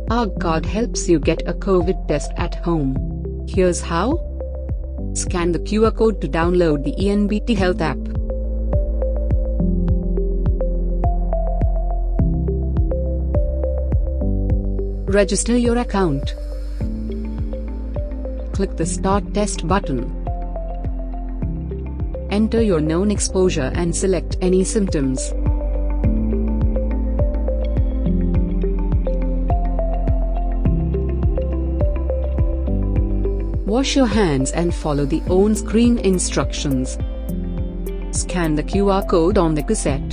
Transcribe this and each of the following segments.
Angcard helps you get a COVID test at home. Here's how. Scan the QR code to download the EONbt Health app. Register your account. Click the Start Test button. Enter your known exposure and select any symptoms. Wash your hands and follow the on-screen instructions. Scan the QR code on the cassette.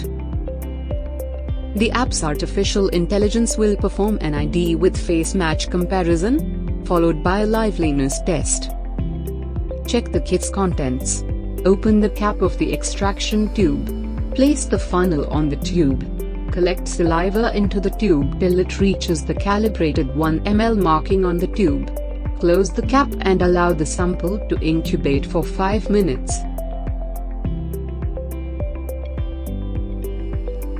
The app's artificial intelligence will perform an ID with face match comparison, followed by a liveliness test. Check the kit's contents. Open the cap of the extraction tube. Place the funnel on the tube. Collect saliva into the tube till it reaches the calibrated 1 ml marking on the tube. Close the cap and allow the sample to incubate for 5 minutes.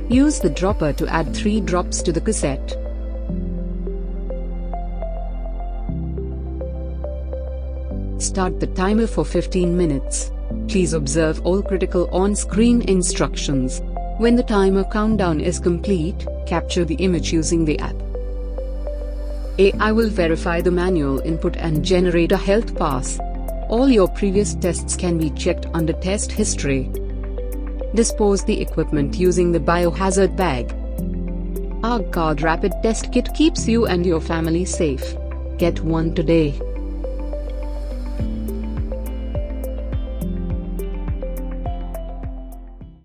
Use the dropper to add 3 drops to the cassette. Start the timer for 15 minutes. Please observe all critical on-screen instructions. When the timer countdown is complete, capture the image using the app. AI will verify the manual input and generate a health pass. All your previous tests can be checked under test history. Dispose the equipment using the biohazard bag. Angcard Rapid Test Kit keeps you and your family safe. Get one today.